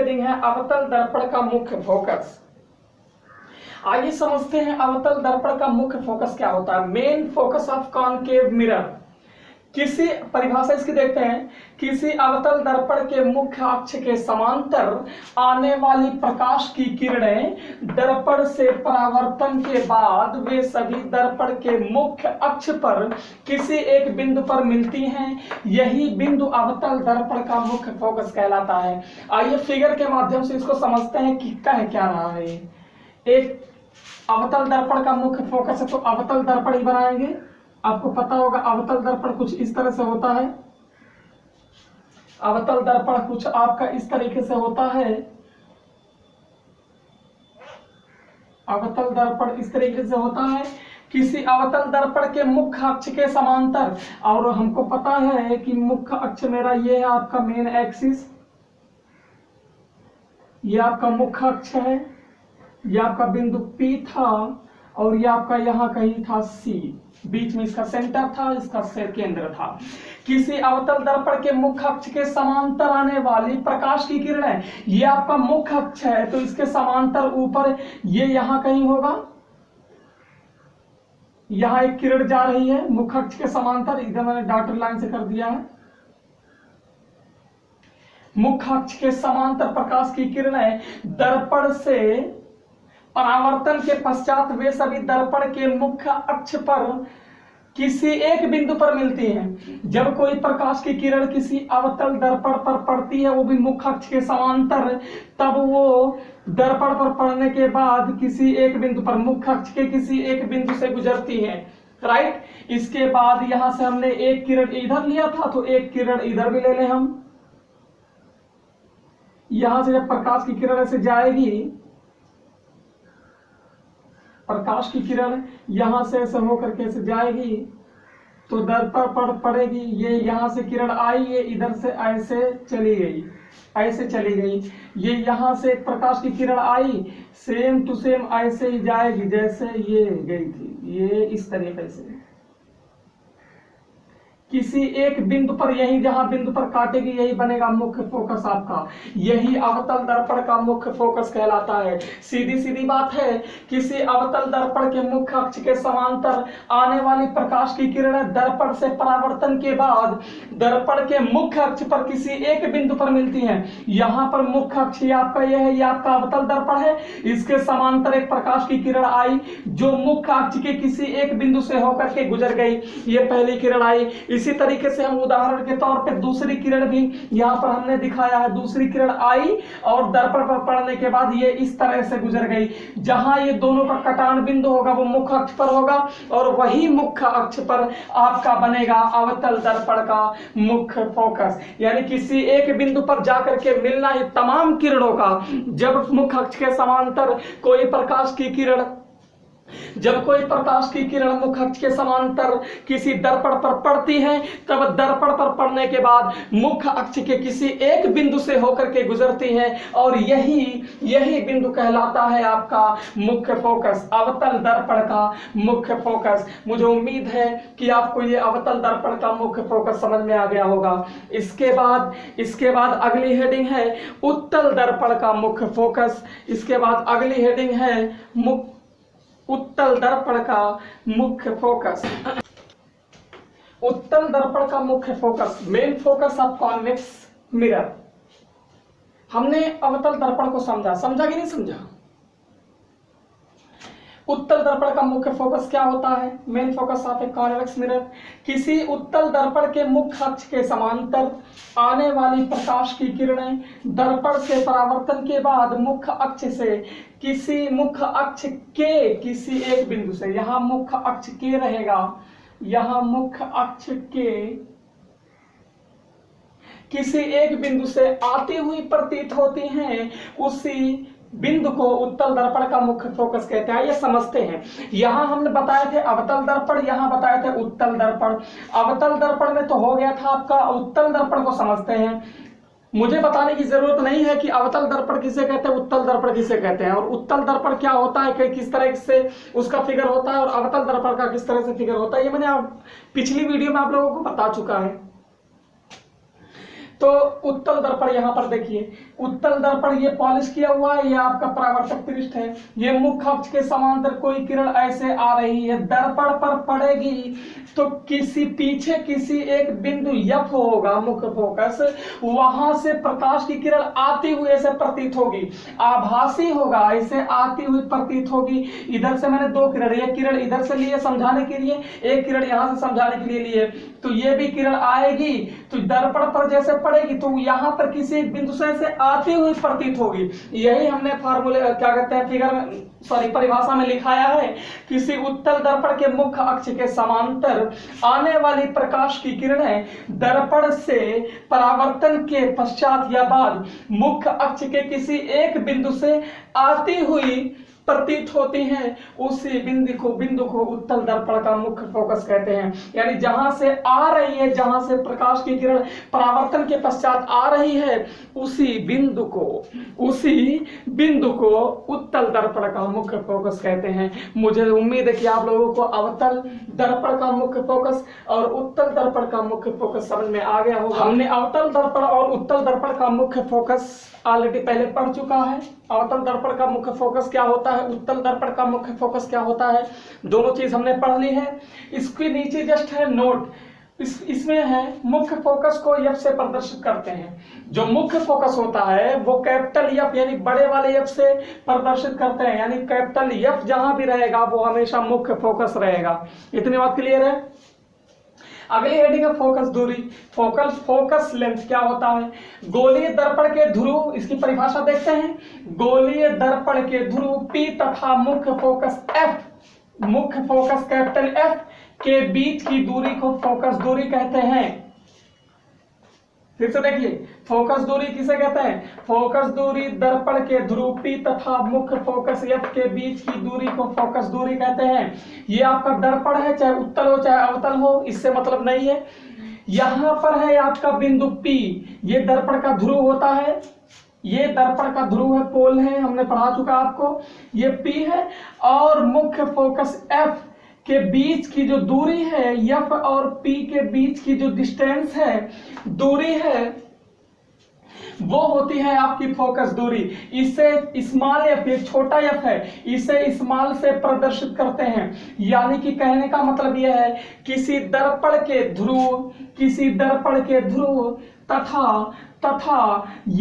Heading है अवतल दर्पण का मुख्य फोकस। आइए समझते हैं अवतल दर्पण का मुख्य फोकस क्या होता है। Main focus of concave mirror. किसी परिभाषा इसकी देखते हैं, किसी अवतल दर्पण के मुख्य अक्ष के समांतर आने वाली प्रकाश की किरणें दर्पण से परावर्तन के बाद वे सभी दर्पण के मुख्य अक्ष पर किसी एक बिंदु पर मिलती हैं। यही बिंदु अवतल दर्पण का मुख्य फोकस कहलाता है। आइए फिगर के माध्यम से इसको समझते हैं कि कह क्या रहा है। एक अवतल दर्पण का मुख्य फोकस है तो अवतल दर्पण ही बनाएंगे। आपको पता होगा अवतल दर्पण कुछ इस तरह से होता है। अवतल दर्पण कुछ आपका इस तरीके से होता है। अवतल दर्पण इस तरीके से होता है किसी अवतल दर्पण के मुख्य अक्ष के समांतर। और हमको पता है कि मुख्य अक्ष मेरा ये है आपका मेन एक्सिस, ये आपका मुख्य अक्ष है, ये आपका बिंदु P था और ये आपका यहाँ कहीं था C, बीच में इसका सेंटर था, इसका केंद्र था। किसी अवतल दर्पण के मुख्य अक्ष के समांतर आने वाली प्रकाश की किरणें, ये आपका मुख्य अक्ष है तो इसके समांतर ऊपर ये यहाँ कहीं होगा। यहाँ एक किरण जा रही है मुख्य अक्ष के समांतर, इधर मैंने डॉटेड लाइन से कर दिया है। मुख्य अक्ष के समांतर प्रकाश की किरणें दर्पण से परावर्तन के पश्चात वे सभी दर्पण के मुख्य अक्ष पर किसी एक बिंदु पर मिलती हैं। जब कोई प्रकाश की किरण किसी अवतल दर्पण पर पड़ती है, वो भी मुख्य अक्ष के समांतर, तब वो दर्पण पर पड़ने के बाद किसी एक बिंदु पर, मुख्य अक्ष के किसी एक बिंदु से गुजरती है। राइट। इसके बाद यहां से हमने एक किरण इधर लिया था तो एक किरण इधर भी ले लें हम। यहां से जब प्रकाश की किरण ऐसे जाएगी, प्रकाश की किरण यहां से ऐसे होकर के ऐसे जाएगी तो दर्पण पर पड़ेगी। ये यहां से किरण आई, ये इधर से ऐसे चली गई, ऐसे चली गई। ये यहां से एक प्रकाश की किरण आई, सेम टू सेम ऐसे ही जाएगी जैसे ये गई थी, ये इस तरीके से किसी एक बिंदु पर, यही जहां बिंदु पर काटेगी यही बनेगा मुख्य फोकस आपका। यही अवतल दर्पण का मुख्य फोकस कहलाता है। सीधी सीधी बात है, किसी अवतल दर्पण के मुख्य अक्ष के समांतर आने वाली प्रकाश की किरणें दर्पण से परावर्तन के बाद दर्पण के मुख्य अक्ष पर किसी एक बिंदु पर मिलती हैं। यहाँ पर मुख्य अक्ष आपका यह है, ये आपका अवतल दर्पण है। इसके समांतर एक प्रकाश की किरण आई जो मुख्य अक्ष के किसी एक बिंदु से होकर के गुजर गई, ये पहली किरण आई। इसी तरीके से हम उदाहरण के तौर पे दूसरी किरण भी यहां पर हमने दिखाया है। दूसरी किरण आई और दर्पण पर पड़ने के बाद ये इस तरह से गुजर गई। जहां ये दोनों का कटान बिंदु होगा वो मुख्य अक्ष पर होगा और वही मुख्य अक्ष पर आपका बनेगा अवतल दर्पण का मुख्य फोकस। यानी किसी एक बिंदु पर जाकर के मिलना ही तमाम किरणों का, जब मुख्य अक्ष के समांतर कोई प्रकाश की किरण, जब कोई प्रकाश की किरण मुख्य अक्ष के समांतर किसी दर्पण पर पड़ती है, तब दर्पण पर पड़ने के बाद मुख्य अक्ष के किसी एक बिंदु से होकर के गुजरती है और यही बिंदु कहलाता है आपका मुख्य फोकस, अवतल दर्पण का मुख्य फोकस। मुझे उम्मीद है कि आपको ये अवतल दर्पण का मुख्य फोकस समझ में आ गया होगा। इसके बाद अगली हेडिंग है उत्तल दर्पण का मुख्य फोकस। इसके बाद अगली हेडिंग है उत्तल दर्पण का मुख्य फोकस। उत्तल दर्पण का मुख्य focus, main focus of convex mirror. हमने अवतल दर्पण को समझा कि नहीं समझा? उत्तल दर्पण का मुख्य फोकस क्या होता है? Main focus of a convex mirror. किसी उत्तल दर्पण के मुख्य अक्ष के समांतर आने वाली प्रकाश की किरणें दर्पण से परावर्तन के बाद मुख्य अक्ष से किसी मुख्य अक्ष के किसी एक बिंदु से, यहां मुख्य अक्ष के रहेगा, यहां मुख्य अक्ष के किसी एक बिंदु से आती हुई प्रतीत होती हैं, उसी बिंदु को उत्तल दर्पण का मुख्य फोकस कहते हैं। ये समझते हैं। यहां हमने बताए थे अवतल दर्पण, यहां बताए थे उत्तल दर्पण। अवतल दर्पण में तो हो गया था आपका, उत्तल दर्पण को समझते हैं। मुझे बताने की जरूरत नहीं है कि अवतल दर्पण किसे कहते हैं, उत्तल दर्पण किसे कहते हैं, और उत्तल दर्पण क्या होता है, किस तरह से उसका फिगर होता है, और अवतल दर्पण का किस तरह से फिगर होता है। ये मैंने पिछली वीडियो में आप लोगों को बता चुका है। तो उत्तल दर्पण यहां पर देखिए, उत्तल दर्पण ये पॉलिश किया हुआ है, ये आपका परावर्तक पृष्ठ है। ये मुख्य अक्ष के समांतर कोई किरण ऐसे आ रही है, दर्पण पर पड़ेगी तो किसी पीछे किसी एक बिंदु F होगा मुख्य फोकस, वहां से प्रकाश की किरण आती हुई ऐसे प्रतीत होगी, आभासी होगा, ऐसे आती हुई प्रतीत होगी। इधर से मैंने दो किरण, एक किरण इधर से लिए समझाने के लिए, एक किरण यहां से समझाने के लिए लिए, तो ये भी किरण आएगी तो दर्पण पर जैसे पड़ेगी तो यहां पर किसी एक बिंदु से आती हुई प्रतीत होगी। यही हमने फार्मूले क्या कहते हैं फिगर में परिभाषा में लिखाया है। किसी उत्तल दर्पण के मुख्य अक्ष के समांतर आने वाली प्रकाश की किरणें दर्पण से परावर्तन के पश्चात या बाद मुख्य अक्ष के किसी एक बिंदु से आती हुई प्रतीत होती हैं, उसी बिंदु को उत्तल दर्पण का मुख्य फोकस कहते हैं। यानी जहां से आ रही है, जहां से प्रकाश की किरण परावर्तन के पश्चात आ रही है, उसी बिंदु को उत्तल दर्पण का मुख्य फोकस कहते हैं। मुझे उम्मीद है कि आप लोगों को अवतल दर्पण का मुख्य फोकस और उत्तल दर्पण का मुख्य फोकस समझ में आ गया होगा। हमने अवतल दर्पण और उत्तल दर्पण का मुख्य फोकस ऑलरेडी पहले पढ़ चुका है। अवतल दर्पण का मुख्य फोकस क्या होता है, उत्तल दर्पण का मुख्य फोकस क्या होता है, दोनों चीज हमने पढ़ ली है। इसके नीचे जस्ट है नोट, इसमें है मुख्य फोकस को F से प्रदर्शित करते हैं। जो मुख्य फोकस होता है वो कैपिटल F यानी बड़े वाले F से प्रदर्शित करते हैं, यानी कैपिटल F जहां भी रहेगा वो हमेशा मुख्य फोकस रहेगा। इतनी बात क्लियर है। अगली हेडिंग है फोकस दूरी। फोकस लेंथ क्या होता है, गोलीय दर्पण के ध्रुव, इसकी परिभाषा देखते हैं। गोलीय दर्पण के ध्रुव P तथा मुख्य फोकस कैपिटल F के बीच की दूरी को फोकस दूरी कहते हैं। फिर से देखिए, फोकस दूरी किसे कहते हैं, फोकस दूरी दर्पण के ध्रुव P तथा मुख्य फोकस F के बीच की दूरी को फोकस दूरी कहते हैं। ये आपका दर्पण है, चाहे उत्तल हो चाहे अवतल हो, इससे मतलब नहीं है। यहां पर है आपका बिंदु P, ये दर्पण का ध्रुव होता है, ये दर्पण का ध्रुव है, पोल है, हमने पढ़ा चुका आपको। ये P है और मुख्य फोकस F के बीच की जो दूरी है, F और P के बीच की जो डिस्टेंस है, दूरी है, वो होती है आपकी फोकस दूरी। इसे स्मॉल एफ, ये छोटा एफ है, इसे स्मॉल से प्रदर्शित करते हैं। यानी कि कहने का मतलब यह है किसी दर्पण के ध्रुव तथा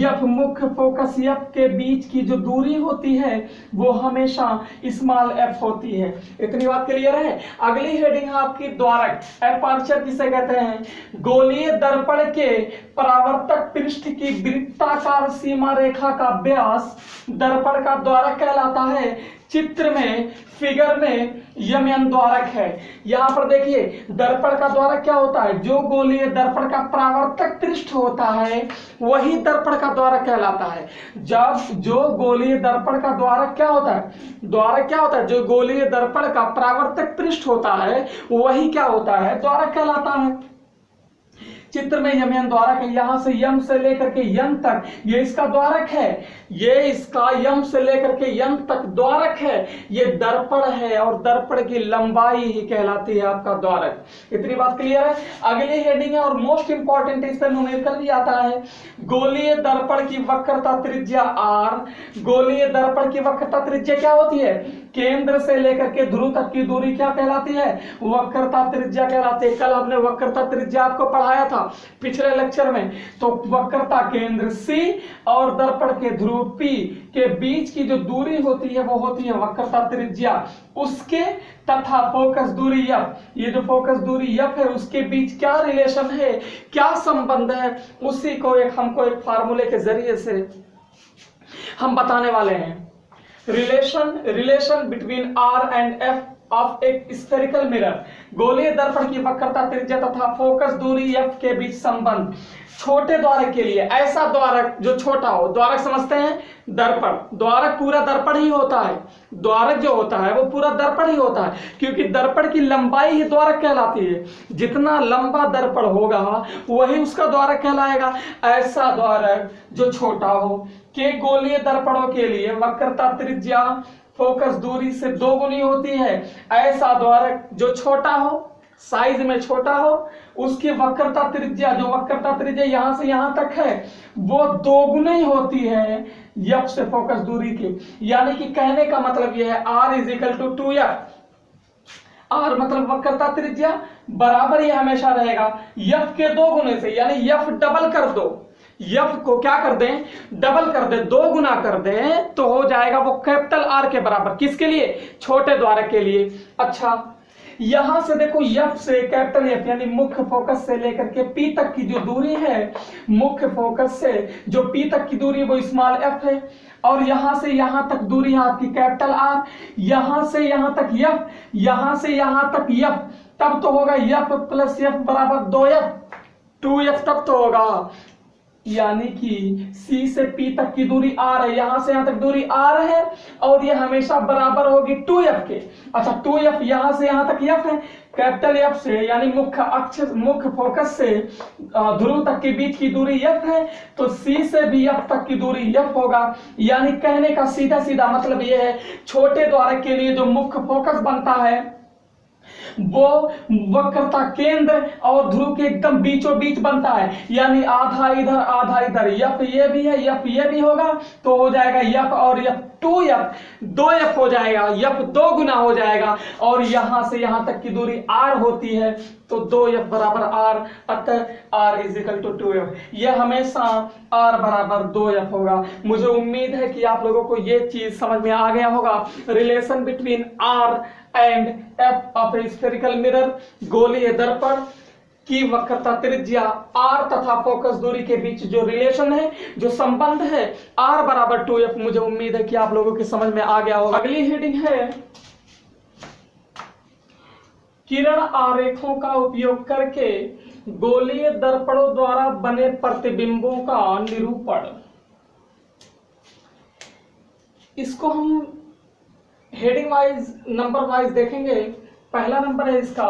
F मुख्य फोकस F के बीच की जो दूरी होती है वो हमेशा स्मॉल f होती है। इतनी बात क्लियर है। अगली हेडिंग है आपकी द्वारक। एपर्चर किसे कहते हैं, गोलीय दर्पण के परावर्तक पृष्ठ की वृत्ताकार सीमा रेखा का व्यास दर्पण का द्वारक कहलाता है। चित्र में फिगर में यमन द्वारक है। यहां पर देखिए दर्पण का द्वारक क्या होता है, जो गोलीय दर्पण का परावर्तक पृष्ठ होता है वही दर्पण का द्वारक कहलाता है। जब जो गोलीय दर्पण का द्वारक क्या होता है, जो गोलीय दर्पण का परावर्तक पृष्ठ होता है वही क्या होता है, द्वारक कहलाता है। चित्र में यमन द्वारक है, यहां से यम से लेकर के यन तक ये इसका द्वारक है, ये इसका यम से लेकर के यन तक द्वारक है। ये दर्पण है और दर्पण की लंबाई ही कहलाती है आपका द्वारक। इतनी बात क्लियर है। अगली हेडिंग है और मोस्ट इंपॉर्टेंट, इस पर न्यूमेरिकल भी आता है। गोलीय दर्पण की वक्रता त्रिज्या r। गोलीय दर्पण की वक्रता त्रिज्या क्या होती है, केंद्र से लेकर के ध्रुव तक की दूरी क्या कहलाती है, वक्रता त्रिज्या कहलाती है। कल हमने वक्रता त्रिज्या आपको पढ़ाया था पिछले लेक्चर में। तो वक्रता केंद्र C और दर्पण के ध्रुव P के बीच की जो दूरी होती है वो होती है वक्रता त्रिज्या। उसके तथा फोकस दूरी F, ये जो फोकस दूरी F है उसके बीच क्या रिलेशन है, क्या संबंध है, उसी को हमको एक फार्मूले के जरिए से हम बताने वाले हैं। Relation between R and F of एक स्फेरिकल मिरर। गोलीय दर्पण की वक्रता त्रिज्या तथा फोकस दूरी F के बीच संबंध। छोटे द्वारक के लिए, ऐसा द्वारक जो छोटा हो, द्वारक समझते हैं दर्पण, द्वारक पूरा दर्पण ही होता है, द्वारक जो होता है वो पूरा दर्पण ही होता है, क्योंकि दर्पण की लंबाई ही द्वारक कहलाती है। जितना लंबा दर्पण होगा वही उसका द्वारक कहलाएगा। ऐसा द्वारक जो छोटा हो के गोलीय दर्पणों के लिए वक्रता त्रिज्या फोकस दूरी से दोगुनी होती है। ऐसा द्वारक जो छोटा हो साइज में छोटा हो, उसकी वक्रता त्रिज्या, जो वक्रता त्रिज्या यहां से यहां तक है वो दोगुनी होती है f से फोकस दूरी की। यानी कि कहने का मतलब यह है r is equal to 2f, r मतलब वक्रता त्रिज्या बराबर ये हमेशा रहेगा f के 2 गुने से, यानी f डबल कर दो, f को क्या कर दें, डबल कर दें, 2 गुना कर दें तो हो जाएगा वो कैपिटल R के बराबर। किसके लिए, छोटे द्वारक के लिए। अच्छा यहां से देखो f से कैपिटल F यानी मुख्य फोकस से लेकर के P तक की जो दूरी है, मुख्य फोकस से जो P तक की दूरी है वो स्मॉल f है, और यहां से यहां तक दूरी है आपकी कैपिटल R, यहां से यहां तक f, यहां से यहां तक f, तब तो होगा f प्लस f बराबर 2f, 2f तब तो होगा। यानी कि C से P तक की दूरी R है, यहां से यहां तक दूरी R है, और ये हमेशा बराबर होगी 2f के। अच्छा 2f यहां से यहां तक f है, कैपिटल F से यानी मुख्य अक्ष, मुख्य फोकस से ध्रुव तक के बीच की दूरी f है, तो C से भी f तक की दूरी f होगा। यानी कहने का सीधा सीधा मतलब ये है, छोटे द्वारक के लिए जो मुख्य फोकस बनता है वो वक्रता केंद्र और ध्रुव के एकदम बीचों बीच बनता है, यानी आधा इधर आधा इधर, f ये भी है f ये भी होगा, तो हो जाएगा f और f 2f, 2f हो जाएगा, f 2 गुना हो जाएगा, और यहां से यहां तक की दूरी r होती है, तो 2f बराबर r, अतः r is equal to 2f। यह हमेशा r बराबर 2f होगा। मुझे उम्मीद है कि आप लोगों को यह चीज समझ में आ गया होगा, relation between r and f of A spherical mirror, गोलीय दर्पण की वक्रता त्रिज्या r तथा फोकस दूरी के बीच जो रिलेशन है, जो संबंध है r बराबर 2f, मुझे उम्मीद है कि आप लोगों की समझ में आ गया होगा। अगली हेडिंग है किरण आरेखों का उपयोग करके गोलीय दर्पणों द्वारा बने प्रतिबिंबों का निरूपण। इसको हम हेडिंग वाइज नंबर वाइज देखेंगे। पहला नंबर है इसका,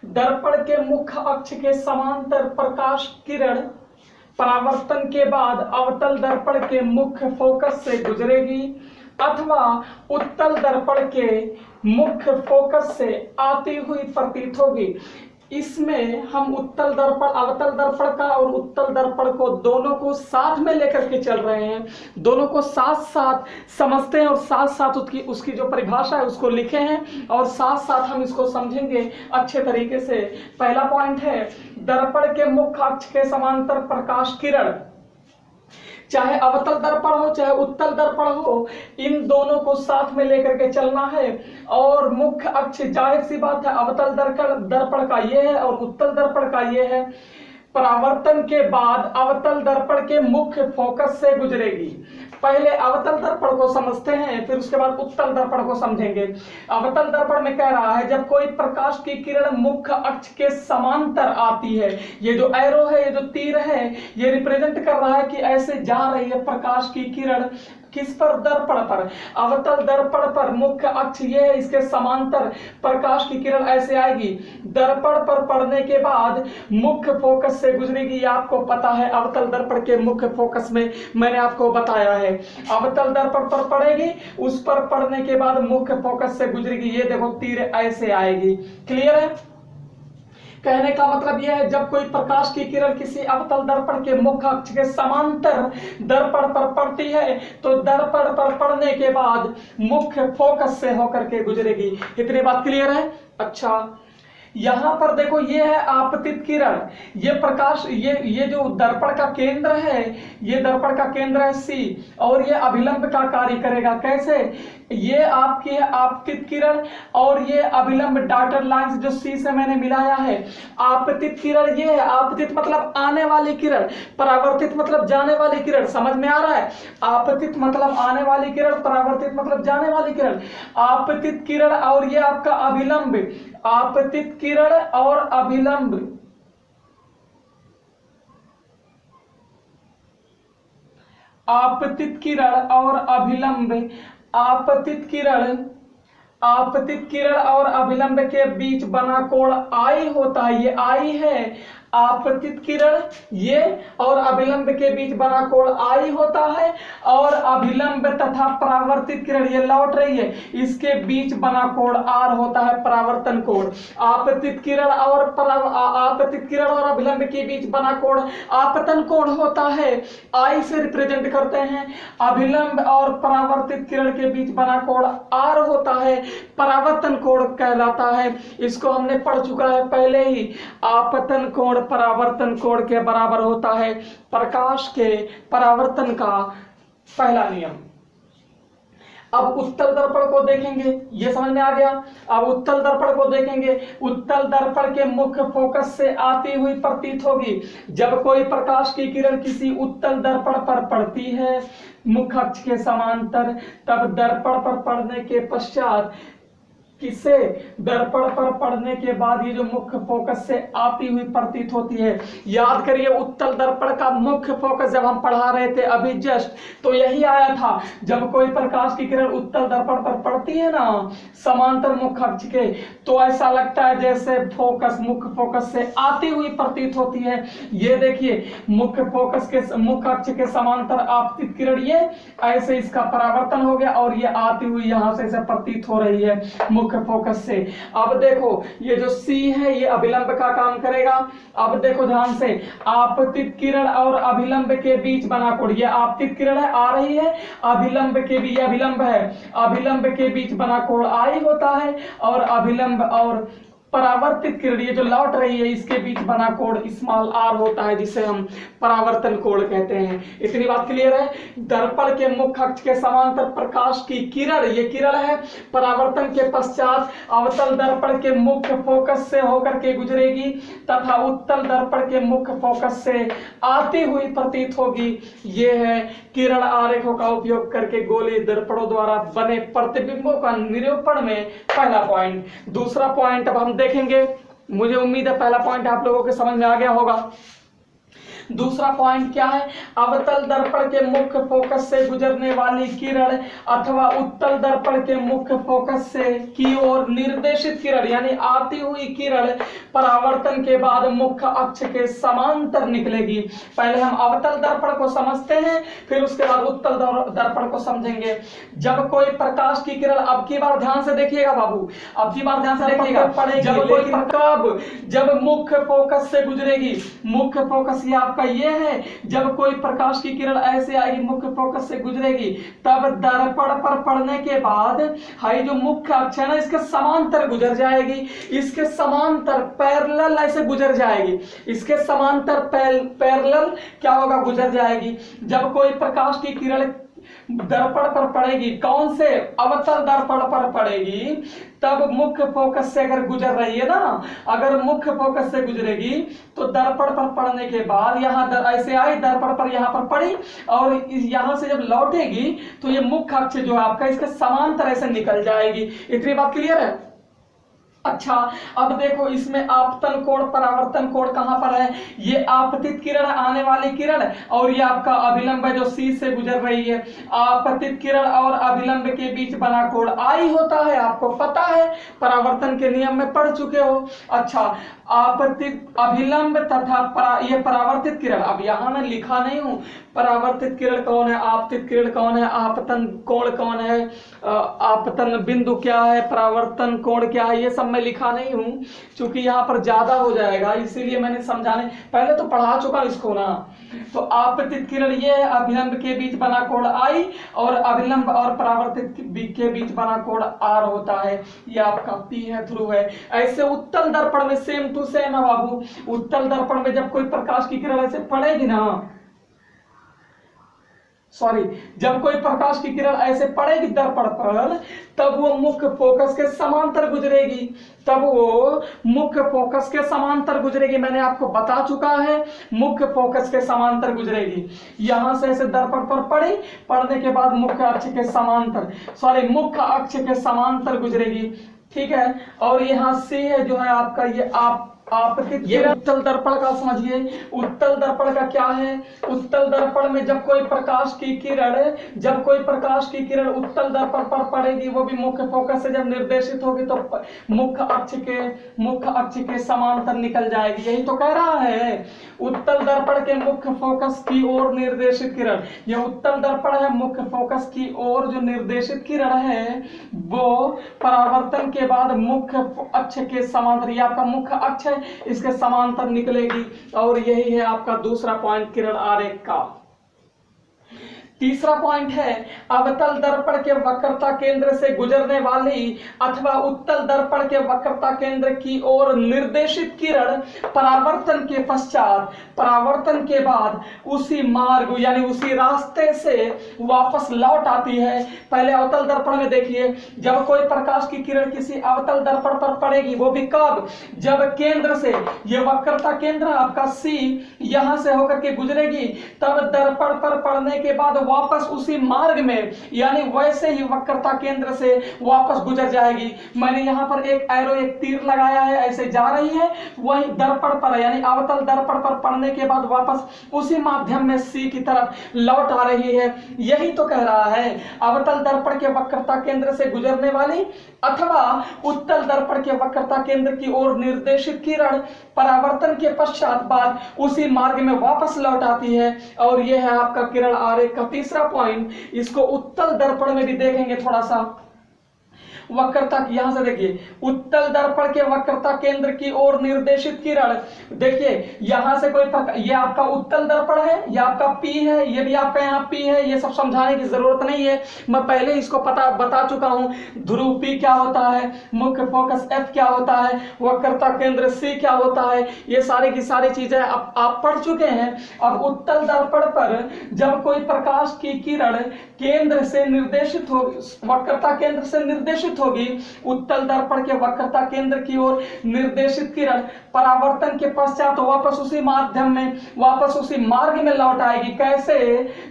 दर्पण के मुख्य अक्ष के समांतर प्रकाश किरण परावर्तन के बाद अवतल दर्पण के मुख्य फोकस से गुजरेगी अथवा उत्तल दर्पण के मुख्य फोकस से आती हुई प्रतीत होगी। इसमें हम उत्तल दर्पण, अवतल दर्पण का और उत्तल दर्पण को दोनों को साथ में लेकर के चल रहे हैं, दोनों को साथ साथ समझते हैं और साथ साथ उसकी जो परिभाषा है उसको लिखे हैं, और साथ साथ हम इसको समझेंगे अच्छे तरीके से। पहला पॉइंट है, दर्पण के मुख्य अक्ष के समांतर प्रकाश किरण, चाहे अवतल दर्पण हो चाहे उत्तल दर्पण हो, इन दोनों को साथ में लेकर के चलना है। और मुख्य अक्ष जाहिर सी बात है अवतल दर्पण का ये है और उत्तल दर्पण का ये है। परावर्तन के बाद अवतल दर्पण के मुख्य फोकस से गुजरेगी। पहले अवतल दर्पण को समझते हैं, फिर उसके बाद उत्तल दर्पण को समझेंगे। अवतल दर्पण में कह रहा है जब कोई प्रकाश की किरण मुख्य अक्ष के समांतर आती है, ये जो एरो है, ये जो तीर है, ये रिप्रेजेंट कर रहा है कि ऐसे जा रही है प्रकाश की किरण, किस पर, दर्पण पर, अवतल दर्पण पर। मुख्य अक्ष ये है, इसके समांतर प्रकाश की किरण ऐसे आएगी, दर्पण पर पड़ने के बाद मुख्य फोकस से गुजरेगी। ये आपको पता है, अवतल दर्पण के मुख्य फोकस में मैंने आपको बताया है, अवतल दर्पण पर पड़ेगी, उस पर पड़ने के बाद मुख्य फोकस से गुजरेगी। ये देखो तीर ऐसे आएगी। क्लियर है? कहने का मतलब यह है जब कोई प्रकाश की किरण किसी अवतल दर्पण के मुख्य अक्ष के समांतर दर्पण पर पड़ती है तो दर्पण पर पड़ने के बाद मुख्य फोकस से होकर के गुजरेगी। इतनी बात क्लियर है? अच्छा, यहां पर देखो ये है आपतित किरण, ये प्रकाश, ये जो दर्पण का केंद्र है, ये दर्पण का केंद्र है C, और ये अभिलंब का कार्य करेगा। कैसे? ये आपकी है आपतित किरण और ये अभिलंब डॉटेड लाइन जो C से मैंने मिलाया है। आपतित किरण ये है, आपतित मतलब आने वाली किरण, परावर्तित मतलब जाने वाली किरण। समझ में आ रहा है? आपतित मतलब आने वाली किरण, परावर्तित मतलब जाने वाली किरण। आपतित किरण और ये आपका अभिलंब, आपतित किरण और अभिलंब, आपतित किरण और अभिलंब, आपतित किरण और अभिलंब के बीच बना कोण I होता है। ये I है, आपतित किरण ये और अभिलंब के बीच बना कोण आई होता है, और अभिलंब तथा परावर्तित किरण ये लौट रही है, इसके बीच बना कोण आर होता है परावर्तन कोण। आपतित किरण और अभिलंब के बीच बना कोण आपतन कोण होता है, आई से रिप्रेजेंट करते हैं। अभिलंब और परावर्तित किरण के बीच बना कोण आर होता है, परावर्तन कोण कहलाता है। इसको हमने पढ़ चुका है पहले ही। आपतन कोण परावर्तन कोण के बराबर होता है प्रकाश के परावर्तन का पहला नियम। अब उत्तल दर्पण को देखेंगे, ये समझ में आ गया। अब उत्तल दर्पण को देखेंगे। उत्तल दर्पण के मुख्य फोकस से आती हुई प्रतीत होगी। जब कोई प्रकाश की किरण किसी उत्तल दर्पण पर पड़ती है मुख्य अक्ष के समांतर, तब दर्पण पर पड़ने के पश्चात किसे दर्पण पर पड़ने के बाद ये जो मुख्य फोकस से आती हुई प्रतीत होती है। याद करिए उत्तल दर्पण का मुख्य फोकस जब हम पढ़ा रहे थे अभी जस्ट, तो यही आया था। जब कोई प्रकाश की किरण उत्तल दर्पण पर पड़ती है ना समांतर मुख्य अक्ष के, तो ऐसा लगता है जैसे फोकस मुख्य फोकस से आती हुई प्रतीत होती है। ये देखिए मुख्य फोकस के मुख्य अक्ष के समांतर आपतित किरण ये ऐसे इसका परावर्तन हो गया, और ये आती हुई यहां से ऐसे प्रतीत हो रही है मुख्य फोकस से। अब देखो ये जो C है ये अभिलंब का काम करेगा। अब देखो ध्यान से, आपतित किरण और अभिलंब के बीच बना कोण, ये आपतित किरण है आ रही है, अभिलंब के भी अभिलंब है, अभिलंब के बीच बना कोण आई होता है, और अभिलंब और परावर्तित किरण ये जो लौट रही है इसके बीच बना कोण स्मॉल आर होता है, जिसे हम परावर्तन कोण कहते हैं। इतनी बात क्लियर है। दर्पण के मुख्य अक्ष के समांतर प्रकाश की किरण, ये किरण है, परावर्तन के पश्चात अवतल दर्पण के मुख्य फोकस से होकर के गुजरेगी तथा उत्तल दर्पण के मुख्य फोकस से आती हुई प्रतीत होगी। ये है किरण आरेखों का उपयोग करके गोलीय दर्पणों द्वारा बने प्रतिबिंबों का निरूपण में पहला पॉइंट। दूसरा पॉइंट अब हम देखेंगे। मुझे उम्मीद है पहला पॉइंट आप लोगों के समझ में आ गया होगा। दूसरा पॉइंट क्या है? अवतल दर्पण के मुख्य फोकस से गुजरने वाली किरण अथवा उत्तल दर्पण के मुख्य फोकस से की ओर निर्देशित किरण, यानी आती हुई किरण परावर्तन के बाद मुख्य अक्ष के समांतर निकलेगी। पहले हम अवतल दर्पण को समझते हैं, फिर उसके बाद उत्तल दर्पण को समझेंगे। जब कोई प्रकाश की किरण, अब की बार ध्यान से देखिएगा बाबू, अब की बार ध्यान से देखिएगा, जब कोई जब मुख्य फोकस से गुजरेगी, मुख्य फोकस ये आपका ये है, जब कोई प्रकाश की किरण ऐसे आएगी मुख्य फोकस से गुजरेगी, तब दर्पण पर पड़ने के बाद हाई जो मुख्य अक्ष है ना इसके समांतर गुजर जाएगी, इसके समांतर पैरेलल ऐसे गुजर जाएगी, इसके समांतर पैरेलल क्या होगा, गुजर जाएगी। जब कोई प्रकाश की किरण दर्पण पर पड़ेगी, कौन से, अवतल दर्पण पर पड़ेगी, तब मुख्य फोकस से अगर गुजर रही है ना, अगर मुख्य फोकस से गुजरेगी तो दर्पण पर पड़ने के बाद यहां ऐसे आई, दर्पण पर यहां पर पड़ी, और यहां से जब लौटेगी तो ये मुख्य अक्ष जो है आपका इसके समांतर ऐसे निकल जाएगी। इतनी बात क्लियर है? अच्छा, अब देखो इसमें आपतन कोण परावर्तन कोण कहां पर है? ये आपतित किरण आने वाली किरण, और ये आपका अभिलंब है जो C से गुजर रही है। आपतित किरण और अभिलंब के बीच बना कोण I होता है, आपको पता है, परावर्तन के नियम में पढ़ चुके हो। अच्छा, आपतित अभिलंब तथा ये परावर्तित किरण, अब यहां मैं लिखा नहीं हूं परावर्तित किरण कौन है, आपतित किरण कौन है, आपतन कोण कौन है, आपतन बिंदु क्या है, परावर्तन कोण क्या है, ये सब मैं लिखा नहीं हूं क्योंकि यहाँ पर ज्यादा हो जाएगा, इसीलिए मैंने समझाने, पहले तो पढ़ा चुका इसको ना। तो आपतित किरण ये है, अभिलंब के बीच बना कोण I, और अभिलंब और परावर्तित के बीच बना कोण R होता है। ये आपका P है, ध्रुव है। ऐसे उत्तल दर्पण में सेम टू सेम है बाबू। उत्तल दर्पण में जब कोई प्रकाश की किरण ऐसे पड़ेगी ना, जब कोई प्रकाश की किरण ऐसे पड़ेगी दर्पण पर, तब वो मुख्य फोकस के समांतर गुजरेगी, तब वो मुख्य फोकस के समांतर गुजरेगी। मैंने आपको बता चुका है, मुख्य फोकस के समांतर गुजरेगी। यहां से ऐसे दर्पण पर पड़ी, पड़ने के बाद मुख्य अक्ष के समांतर, मुख्य अक्ष के समांतर गुजरेगी, ठीक है। और यहाँ C है जो है आपका, ये आप आपतित किरण। उत्तल दर्पण का समझिए, उत्तल दर्पण का क्या है? उत्तल दर्पण में जब कोई प्रकाश की किरण उत्तल दर्पण पर पड़ेगी, वो भी मुख्य फोकस से जब निर्देशित होगी तो मुख्य अक्ष के समांतर निकल जाएगी। यही तो कह रहा है, उत्तल दर्पण के मुख्य फोकस की ओर निर्देशित किरण, ये उत्तल दर्पण है, मुख्य फोकस की ओर जो निर्देशित किरण है वो परावर्तन के बाद मुख्य अक्ष के समांतर, ये आपका मुख्य अक्ष है, इसके समांतर निकलेगी। और यही है आपका दूसरा पॉइंट किरण आरेख का। तीसरा पॉइंट है, अवतल दर्पण के वक्रता केंद्र से गुजरने वाली अथवा उत्तल दर्पण के वक्रता केंद्र की ओर निर्देशित किरण परावर्तन के पश्चात, परावर्तन के बाद उसी मार्ग यानी उसी रास्ते से वापस लौट आती है। पहले अवतल दर्पण में देखिए, जब कोई प्रकाश की किरण किसी अवतल दर्पण पर पड़ेगी, वो भी कब? जब केंद्र से, ये वक्रता केंद्र आपका C यहां से होकर के गुजरेगी, तब दर्पण पर पड़ने के बाद वापस उसी मार्ग में यानी वैसे ही वक्रता केंद्र से वापस गुजर जाएगी। मैंने यहां पर एक एरो, एक तीर लगाया है, ऐसे जा रही है, वही दर्पण पर यानी अवतल दर्पण पर पड़ने के बाद वापस उसी माध्यम में C की तरफ लौट आ रही है। यही तो कह रहा है, अवतल दर्पण के वक्रता केंद्र से गुजरने वाली अथवा उत्तल दर्पण के वक्रता केंद्र की ओर निर्देशित किरण परावर्तन के पश्चात बाद उसी मार्ग में वापस लौट आती है। और यह है आपका किरण आरेख का तीसरा पॉइंट। इसको उत्तल दर्पण में भी देखेंगे थोड़ा सा। वक्रता, यहां से देखिए, उत्तल दर्पण के वक्रता केंद्र की ओर निर्देशित किरण, देखिए यहां से कोई ये आपका उत्तल दर्पण है, ये आपका P है, ये भी आपका यहाँ P है, ये सब समझाने की जरूरत नहीं है, मैं पहले इसको बता चुका हूं। ध्रुव P क्या होता है, मुख्य फोकस F क्या होता है, वक्रता केंद्र C क्या होता है, ये सारी की सारी चीजें आप पढ़ चुके हैं। अब उत्तल दर्पण पर जब कोई प्रकाश की किरण केंद्र से निर्देशित हो, वक्रता केंद्र से निर्देशित होगी, उत्तल दर्पण के वक्रता केंद्र की ओर निर्देशित किरण परावर्तन के पश्चात वापस उसी माध्यम में, वापस उसी मार्ग में लौट आएगी। कैसे?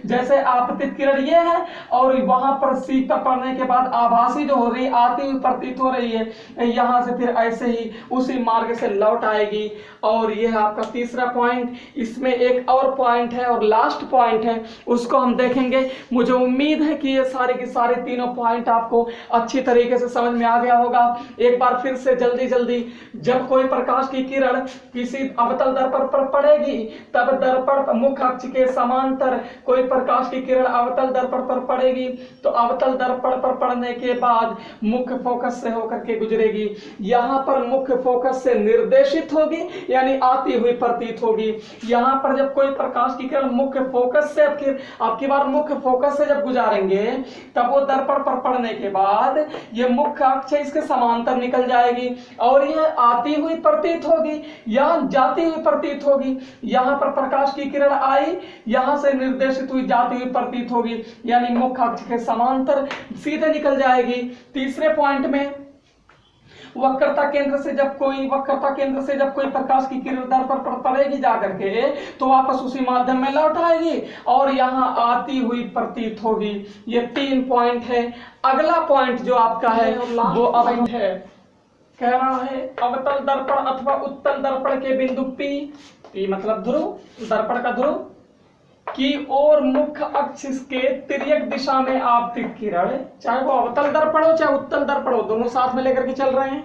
जैसे आपतित किरण ये है और वहां पर C पर पड़ने के बाद आभासी जो हो रही, आती हुई प्रतीत हो रही है, यहां से फिर ऐसे ही उसी मार्ग से लौट आएगी। और यह है आपका तीसरा पॉइंट। इसमें एक और पॉइंट है और लास्ट पॉइंट है, उसको हम देखेंगे। मुझे उम्मीद है कि ये सारे के सारे तीनों पॉइंट आपको अच्छी तरीके से समझ में आ गया होगा। एक बार फिर से जल्दी, जब कोई प्रकाश की किरण किसी अवतल दर्पण पर पड़ेगी, तब दर्पण मुख्य अक्ष के समांतर कोई प्रकाश की किरण अवतल दर्पण पर पड़ेगी, तो अवतल दर्पण पर पड़ने के बाद मुख्य फोकस से होकर के गुजरेगी। यहां पर मुख्य फोकस से निर्देशित होगी यानी आती हुई प्रतीत होगी। यहां पर जब कोई प्रकाश की किरण मुख्य फोकस से आपकी बार मुख्य फोकस से जब गुजारेंगे, तब वो दर्पण पर पड़ने के बाद ये मुख्य अक्ष इसके समांतर निकल जाएगी और यह आती हुई प्रतीत होगी या जाती हुई प्रतीत होगी। यहां पर प्रकाश की किरण आई, यहां से निर्देशित हुई, जाती हुई प्रतीत होगी, यानी मुख्य अक्ष के समांतर सीधे निकल जाएगी। तीसरे पॉइंट में वक्रता केंद्र से जब कोई प्रकाश की किरण दर्पण पर पड़ेगी जाकर के, तो वापस उसी माध्यम में लौट आएगी और यहां आती हुई प्रतीत होगी। ये 3 पॉइंट है। अगला पॉइंट जो आपका है वो अब है, कह रहा है अवतल दर्पण अथवा उत्तल दर्पण के बिंदु P मतलब ध्रुव, दर्पण का ध्रुव की ओर मुख्य अक्ष के तिर्यक दिशा में आपतित किरण, चाहे वो अवतल दर्पण हो चाहे उत्तल दर्पण हो, दोनों साथ में लेकर के चल रहे हैं,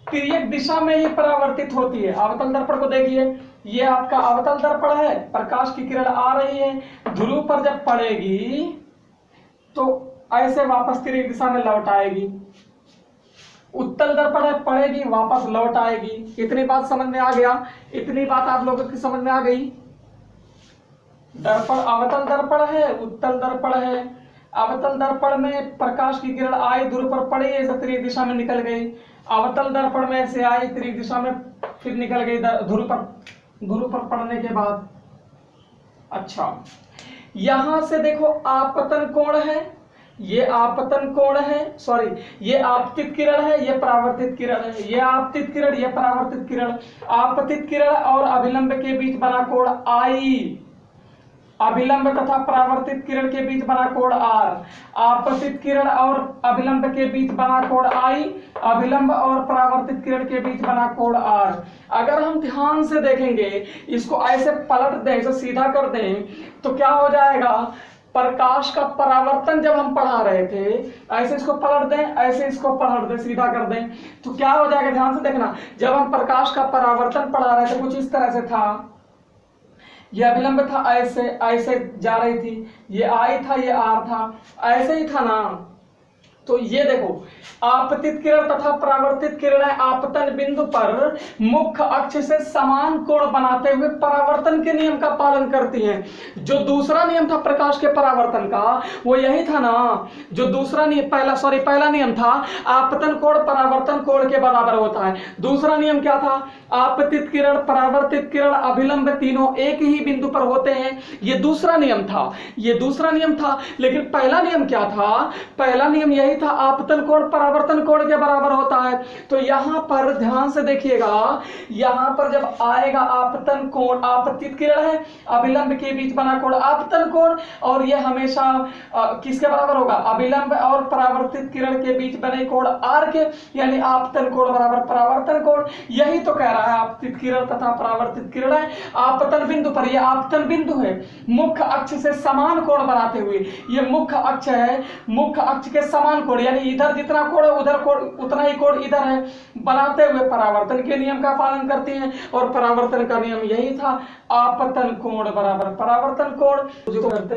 तिर्यक दिशा में ही परावर्तित होती है। अवतल दर्पण को देखिए, ये आपका अवतल दर्पण है, प्रकाश की किरण आ रही है, ध्रुव पर जब पड़ेगी तो ऐसे वापस तिर्यक दिशा में लौट आएगी। उत्तल दर्पण है, पड़ेगी वापस लौट आएगी। इतनी बात समझ में आ गया? इतनी बात आप लोगों की समझ में आ गई? दर्पण अवतल दर्पण है, उत्तल दर्पण है। अवतल दर्पण में प्रकाश की किरण आई, ध्रुव पर पड़ी, ऐसे तिर्यक दिशा में निकल गई। अवतल दर्पण में से आई, तिर्यक दिशा में फिर निकल गई ध्रुव पर पड़ने के बाद। अच्छा, यहां से देखो आपतन कोण है, ये आपतन कोण है, सॉरी ये आपतित किरण है, ये परावर्तित किरण है। ये आपतित किरण, ये परावर्तित किरण। आपतित किरण और अभिलंब के बीच बना कोण I, अभिलंब तथा परावर्तित किरण के बीच बना कोण R, आपतित किरण और अभिलंब के बीच बना कोण I, अभिलंब और परावर्तित किरण के बीच बना कोण R। अगर हम ध्यान से देखेंगे, इसको ऐसे पलट दें, इसे सीधा कर दें, तो क्या हो जाएगा, प्रकाश का परावर्तन जब हम पढ़ा रहे थे, ऐसे इसको पलट दें, ऐसे इसको पलट दें, सीधा कर दें, तो क्या हो जाएगा, ध्यान से देखना। जब हम प्रकाश का परावर्तन पढ़ा रहे थे, कुछ इस तरह से था, ये अभिलंब था, ऐसे ऐसे जा रही थी, ये I था, ये R था, ऐसे ही था ना। तो ये देखो, आपतित किरण तथा परावर्तित किरणें आपतन बिंदु पर मुख्य अक्ष से समान कोण बनाते हुए परावर्तन के नियम का पालन करती हैं। जो दूसरा नियम था प्रकाश के परावर्तन का, वो यही था ना। जो दूसरा नियम, पहला नियम था आपतन कोण परावर्तन कोण के बराबर होता है। दूसरा नियम क्या था, आपतित किरण परावर्तित किरण अभिलंब तीनों एक ही बिंदु पर होते हैं। ये दूसरा नियम था, ये दूसरा नियम था। लेकिन पहला नियम क्या था, पहला नियम यही था, आपतन कोण परावर्तन कोण के बराबर होता है। तो यहां पर ध्यान से देखिएगा, यहां पर जब आएगा आपतन कोण, आपतित किरण है, अभिलंब के बीच बना कोण आपतन कोण, और यह हमेशा किसके बराबर होगा, अभिलंब और परावर्तित किरण के बीच बने कोण R के, यानी आपतन कोण बराबर परावर्तन कोण। यही तो कह रहा है, आपतित किरण तथा परावर्तित किरण है आपतन बिंदु पर, यह आपतन बिंदु है, मुख्य अक्ष से समान कोण बनाते हुए। यह मुख्य अक्ष है, मुख्य अक्ष के समान कोण, यानी इधर जितना कोण है उधर कोण उतना ही कोण इधर है, बनाते हुए परावर्तन के नियम का पालन करते हैं। और परावर्तन का नियम यही था, आपतन कोण बराबर परावर्तन कोण, जो करते हैं।